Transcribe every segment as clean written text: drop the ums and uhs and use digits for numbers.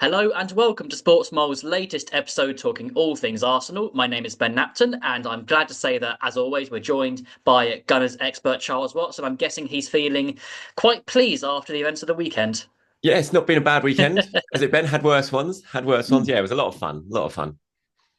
Hello and welcome to Sports Mole's latest episode talking all things Arsenal. My name is Ben Napton and I'm glad to say that, as always, we're joined by Gunners expert Charles Watts, and I'm guessing he's feeling quite pleased after the events of the weekend. Yeah, it's not been a bad weekend. Has it been? Had worse ones. Had worse ones. Yeah, it was a lot of fun. A lot of fun.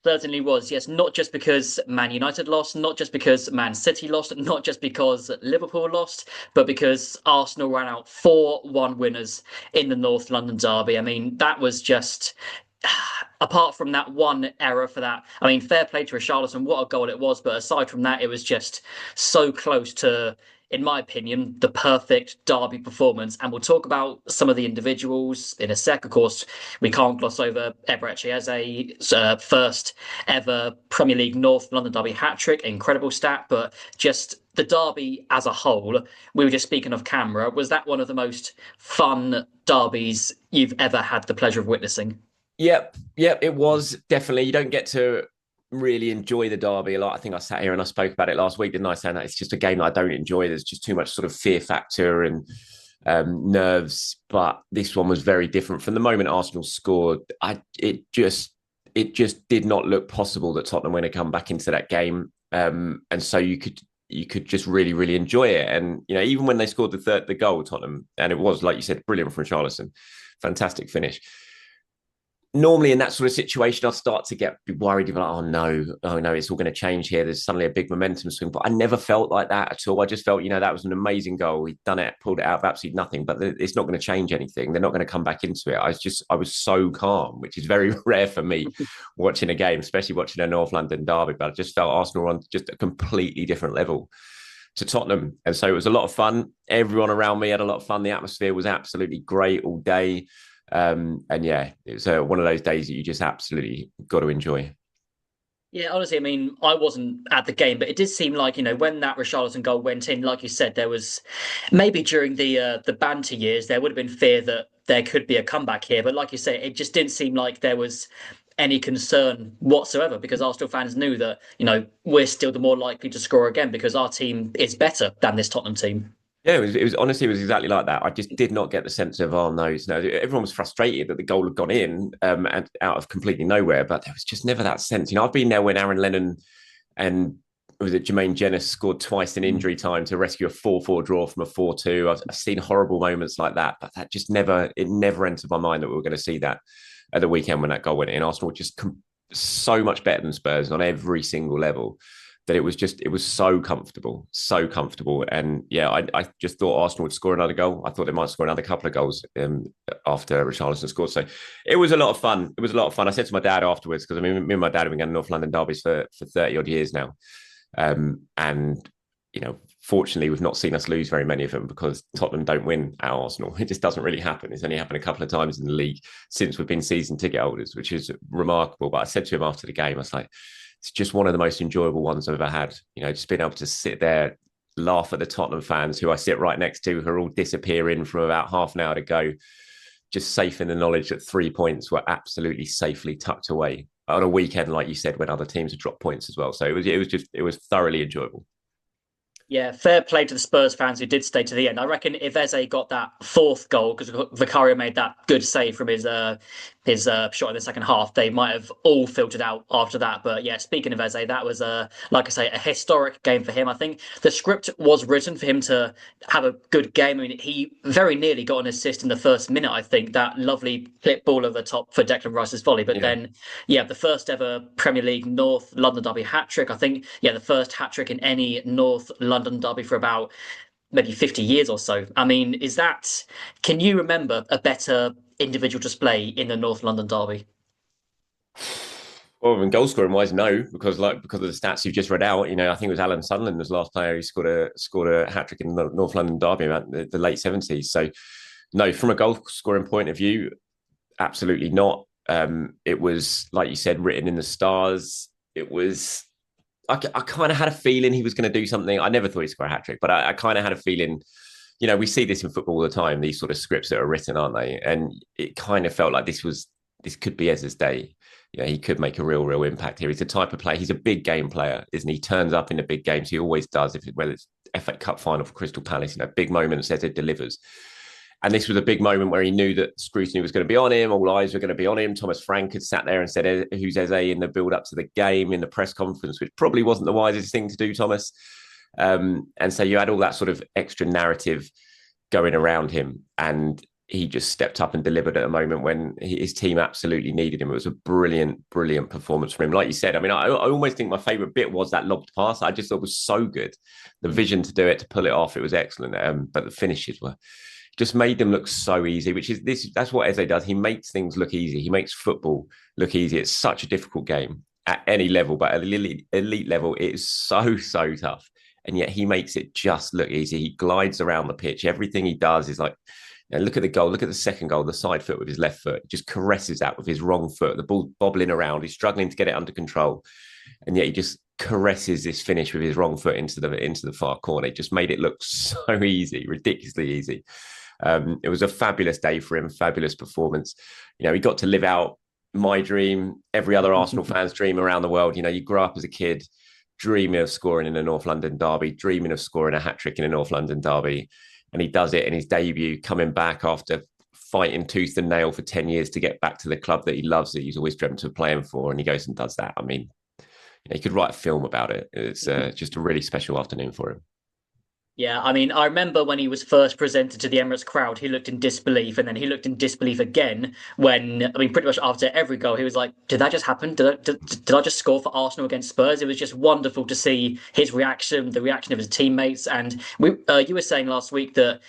Certainly was, yes, not just because Man United lost, not just because Man City lost, not just because Liverpool lost, but because Arsenal ran out 4-1 winners in the North London derby. I mean, that was just apart from that one error for that, I mean, fair play to Richarlison, what a goal it was. But aside from that, it was just so close to, in my opinion, the perfect derby performance. And we'll talk about some of the individuals in a sec. Of course, we can't gloss over Eberechi Eze's first ever Premier League North London derby hat trick. Incredible stat, but just the derby as a whole, we were just speaking of camera. Was that one of the most fun derbies you've ever had the pleasure of witnessing? Yep. It was definitely. You don't get to really enjoy the derby a lot. I think I sat here and I spoke about it last week, didn't I? Saying that it's just a game that I don't enjoy. There's just too much sort of fear factor and nerves. But this one was very different. From the moment Arsenal scored, it just did not look possible that Tottenham were going to come back into that game. And so you could just really enjoy it. And even when they scored the goal, Tottenham, and it was, like you said, brilliant from Richarlison, fantastic finish. Normally in that sort of situation, I'd start to get worried about, oh no, it's all going to change here. There's suddenly a big momentum swing, but I never felt like that at all. I just felt, that was an amazing goal. He'd done it, pulled it out of absolutely nothing, but it's not going to change anything. They're not going to come back into it. I was so calm, which is very rare for me watching a game, especially watching a North London derby. But I just felt Arsenal on just a completely different level to Tottenham. And so it was a lot of fun. Everyone around me had a lot of fun. The atmosphere was absolutely great all day. And yeah, it was one of those days that you just absolutely got to enjoy. Yeah, honestly, I mean, I wasn't at the game, but it did seem like, when that Richarlison goal went in, like you said, there was maybe during the banter years, there would have been fear that there could be a comeback here. But like you say, it just didn't seem like there was any concern whatsoever because Arsenal fans knew that, we're still the more likely to score again because our team is better than this Tottenham team. Yeah, it was honestly, it was exactly like that. I just did not get the sense of, oh no, everyone was frustrated that the goal had gone in, and out of completely nowhere, but there was just never that sense. I've been there when Aaron Lennon and was it Jermaine Jenas scored twice in injury time to rescue a 4-4 draw from a 4-2. I've seen horrible moments like that, but that just never entered my mind that we were going to see that at the weekend when that goal went in. Arsenal just so much better than Spurs on every single level that it was so comfortable. And yeah, I just thought Arsenal would score another goal. I thought they might score another couple of goals after Richarlison scored. So it was a lot of fun. It was a lot of fun. I said to my dad afterwards, because I mean, me and my dad have been going to North London derbies for 30 odd years now. And fortunately, we've not seen us lose very many of them because Tottenham don't win at Arsenal. It just doesn't really happen. It's only happened a couple of times in the league since we've been season ticket holders, which is remarkable. But I said to him after the game, I was like, it's just one of the most enjoyable ones I've ever had. Just being able to sit there, laugh at the Tottenham fans who I sit right next to, who are all disappearing from about half an hour to go, just safe in the knowledge that 3 points were absolutely safely tucked away on a weekend, like you said, when other teams had dropped points as well. So it was thoroughly enjoyable. Yeah, fair play to the Spurs fans who did stay to the end. I reckon if Eze got that fourth goal, because Vicario made that good save from his shot in the second half, they might have all filtered out after that. But yeah, speaking of Eze, that was like I say, a historic game for him. I think the script was written for him to have a good game. I mean, he very nearly got an assist in the first minute. I think that lovely clip ball over the top for Declan Rice's volley, but Yeah. then yeah, the first ever Premier League North London derby hat trick. I think, yeah, the first hat trick in any North London derby for about maybe 50 years or so. I mean, can you remember a better individual display in the North London derby? Well, in goal scoring wise, no, because of the stats you've just read out. I think it was Alan Sunderland was the last player who scored a hat trick in the North London derby about the late 70s. So no, from a goal scoring point of view, absolutely not. It was, like you said, written in the stars. It was. I kind of had a feeling he was going to do something. I never thought he'd score a hat trick, but I kind of had a feeling. We see this in football all the time. These sort of scripts that are written, aren't they? And it kind of felt like this could be Ez's day. He could make a real impact here. He's the type of player. He's a big game player, isn't he? He turns up in the big games. He always does. Whether it's FA Cup final for Crystal Palace, big moments, Eze delivers. And this was a big moment where he knew that scrutiny was going to be on him, all eyes were going to be on him. Thomas Frank had sat there and said, "Who's Eze?" in the build up to the game in the press conference, which probably wasn't the wisest thing to do, Thomas. And so you had all that sort of extra narrative going around him, and he just stepped up and delivered at a moment when his team absolutely needed him. It was a brilliant, brilliant performance from him. Like you said, I mean, I almost think my favourite bit was that lobbed pass. I just thought it was so good. The vision to do it, to pull it off, it was excellent. But the finishes were just made them look so easy, which is this. That's what Eze does. He makes things look easy. He makes football look easy. It's such a difficult game at any level, but at elite level, it is so, so tough. And yet he makes it just look easy. He glides around the pitch. Everything he does is like, look at the goal. Look at the second goal, the side foot with his left foot. He just caresses that with his wrong foot. The ball bobbling around. He's struggling to get it under control. And yet he just caresses this finish with his wrong foot into the far corner. It just made it look so easy, ridiculously easy. It was a fabulous day for him, fabulous performance. He got to live out my dream, every other Arsenal fan's dream around the world. You grew up as a kid dreaming of scoring in a North London derby, dreaming of scoring a hat-trick in a North London derby. And he does it in his debut, coming back after fighting tooth and nail for 10 years to get back to the club that he loves, that he's always dreamt of playing for. And he goes and does that. I mean, he could write a film about it. It's just a really special afternoon for him. Yeah, I mean, I remember when he was first presented to the Emirates crowd, he looked in disbelief, and then he looked in disbelief again when, I mean, pretty much after every goal, he was like, "Did that just happen? Did I just score for Arsenal against Spurs?" It was just wonderful to see his reaction, the reaction of his teammates, and you were saying last week that,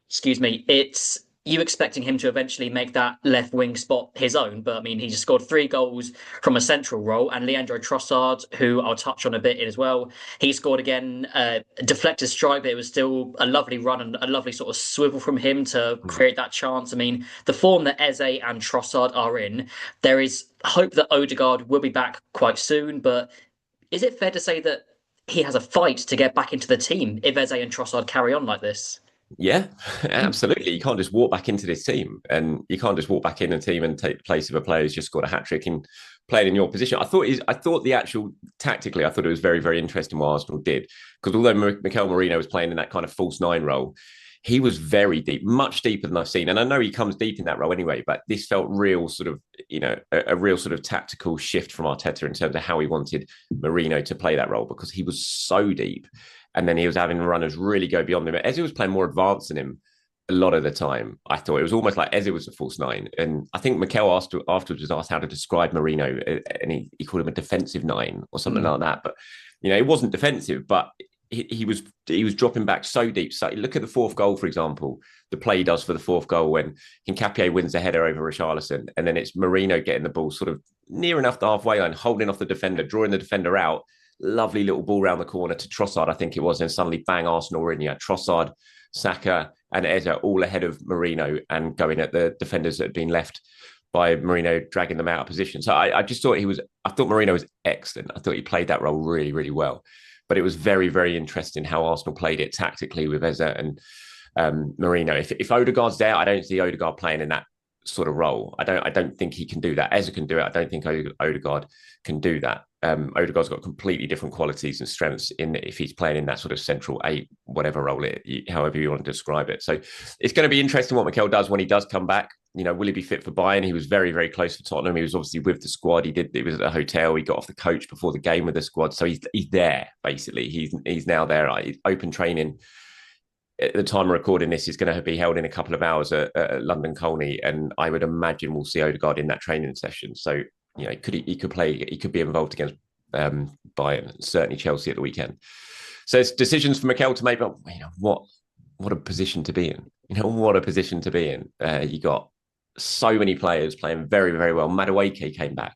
excuse me, it's you expecting him to eventually make that left wing spot his own. But I mean, he just scored 3 goals from a central role, and Leandro Trossard, who I'll touch on a bit as well, he scored again, a deflected strike, but it was still a lovely run and a lovely sort of swivel from him to create that chance. I mean, the form that Eze and Trossard are in, there is hope that Odegaard will be back quite soon, but is it fair to say that he has a fight to get back into the team if Eze and Trossard carry on like this? Yeah, absolutely. You can't just walk back into this team, and you can't just walk back in a team and take the place of a player who's just scored a hat trick and played in your position. I thought the actual tactically, I thought it was very, very interesting what Arsenal did, because although Mikel Merino was playing in that kind of false nine role, he was very deep, much deeper than I've seen. And I know he comes deep in that role anyway, but this felt real sort of, a real sort of tactical shift from Arteta in terms of how he wanted Merino to play that role, because he was so deep. And then he was having runners really go beyond him. Eze was playing more advanced than him a lot of the time. I thought it was almost like Eze was a false nine. And I think Mikel afterwards was asked how to describe Merino, and he called him a defensive nine or something like that. But, it wasn't defensive, but he was dropping back so deep. So look at the fourth goal, for example, the play he does for the fourth goal when Hincapié wins the header over Richarlison. And then it's Merino getting the ball sort of near enough the halfway line, holding off the defender, drawing the defender out. Lovely little ball round the corner to Trossard, I think it was, and suddenly bang, Arsenal were in. You had Trossard, Saka, and Eze all ahead of Merino and going at the defenders that had been left by Merino, dragging them out of position. So I just thought I thought Merino was excellent. I thought he played that role really, really well. But it was very, very interesting how Arsenal played it tactically with Eze and Merino. If Odegaard's there, I don't see Odegaard playing in that sort of role. I don't think he can do that. Eze can do it. I don't think Odegaard can do that. Odegaard's got completely different qualities and strengths if he's playing in that sort of central 8, whatever role however you want to describe it. So it's going to be interesting what Mikel does when he does come back. Will he be fit for Bayern? He was very, very close for Tottenham. He was obviously with the squad. It was at a hotel. He got off the coach before the game with the squad. So he's there, basically. He's now there. Open training at the time of recording this is going to be held in a couple of hours at London Colney, and I would imagine we'll see Odegaard in that training session. So he could play, he could be involved against Bayern, certainly Chelsea at the weekend. So it's decisions for Mikel to make. But what a position to be in. What a position to be in. You got so many players playing very, very well. Madueke came back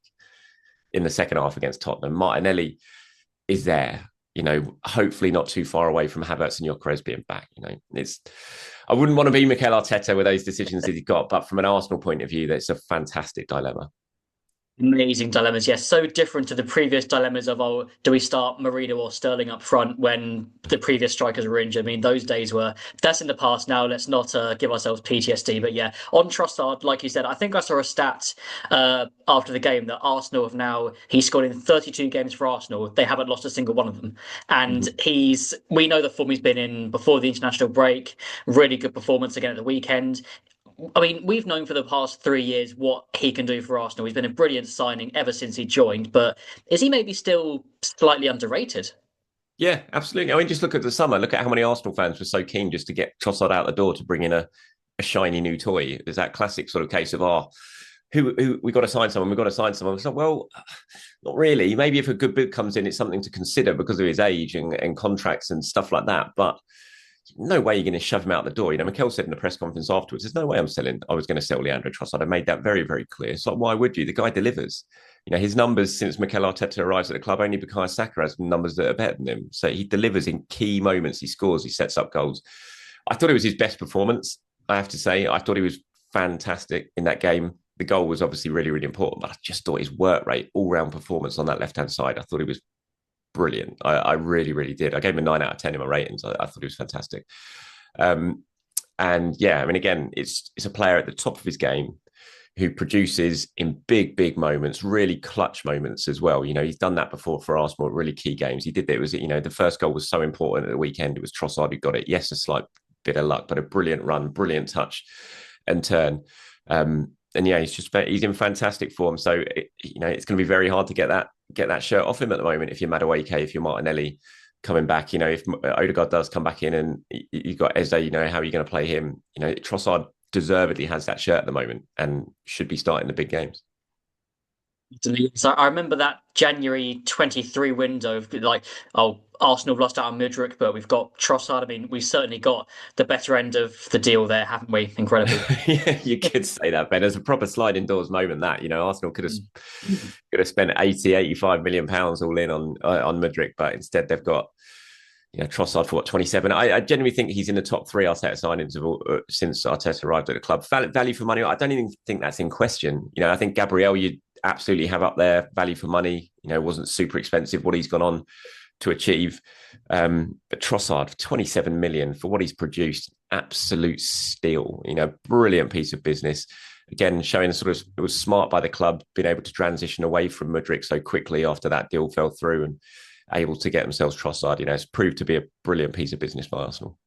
in the second half against Tottenham. Martinelli is there. Hopefully not too far away from Havertz and Gyökeres being back. I wouldn't want to be Mikel Arteta with those decisions that he got, but from an Arsenal point of view, that's a fantastic dilemma. Amazing dilemmas, yes. So different to the previous dilemmas of, oh, do we start Marino or Sterling up front when the previous strikers were injured? I mean, those days were, that's in the past now. Let's not give ourselves PTSD. But yeah, on Trossard, like you said, I think I saw a stat after the game that Arsenal have now, he's scored in 32 games for Arsenal. They haven't lost a single one of them. And Mhm. we know the form he's been in before the international break. Really good performance again at the weekend. I mean, we've known for the past 3 years what he can do for Arsenal. He's been a brilliant signing ever since he joined, but is he maybe still slightly underrated? Yeah, absolutely. I mean, just look at the summer. Look at how many Arsenal fans were so keen just to get Trossard out the door to bring in a shiny new toy. There's that classic sort of case of, who we got to sign someone, we got to sign someone. It's like, well, not really. Maybe if a good bid comes in, it's something to consider because of his age and contracts and stuff like that. But no way you're going to shove him out the door. You know, Mikel said in the press conference afterwards, there's no way I was going to sell Leandro Trossard. I made that very, very clear. It's like, why would you? The guy delivers. You know, his numbers since Mikel Arteta arrives at the club, only Bukayo Saka has numbers that are better than him. So he delivers in key moments. He scores, he sets up goals. I thought it was his best performance, I have to say. I thought he was fantastic in that game. The goal was obviously really, really important, but I just thought his work rate, all-round performance on that left-hand side, I thought he was brilliant. I really, really did. I gave him a 9 out of 10 in my ratings. I thought he was fantastic. Um, and yeah, I mean, again, it's a player at the top of his game who produces in big, big moments, really clutch moments as well. You know, he's done that before for Arsenal at really key games. He did that. It was, you know, the first goal was so important at the weekend. It was Trossard who got it. Yes, a slight bit of luck, but a brilliant run, brilliant touch and turn. And yeah, he's in fantastic form. So you know, it's going to be very hard to get that shirt off him at the moment. If you're Madueke, if you're Martinelli coming back, you know, if Odegaard does come back in and you've got Eze, you know, how are you going to play him? You know, Trossard deservedly has that shirt at the moment and should be starting the big games. So I remember that January 23 window of like, oh, Arsenal have lost out on Mudryk, but we've got Trossard. I mean, we certainly got the better end of the deal there, haven't we? Incredible. Yeah, you could say that, Ben. There's a proper sliding doors moment that, you know, Arsenal could have spent 85 million pounds all in on Mudryk, but instead they've got, you know, Trossard for what, 27. I genuinely think he's in the top three Arteta signings of all, since Arteta arrived at the club. Value for money, I don't even think that's in question. You know, I think Gabriel you absolutely have up there. Value for money, you know, wasn't super expensive what he's gone on to achieve. But Trossard, 27 million for what he's produced, absolute steal. You know, brilliant piece of business. Again, showing sort of it was smart by the club, being able to transition away from Mudryk so quickly after that deal fell through and able to get themselves Trossard. You know, it's proved to be a brilliant piece of business by Arsenal.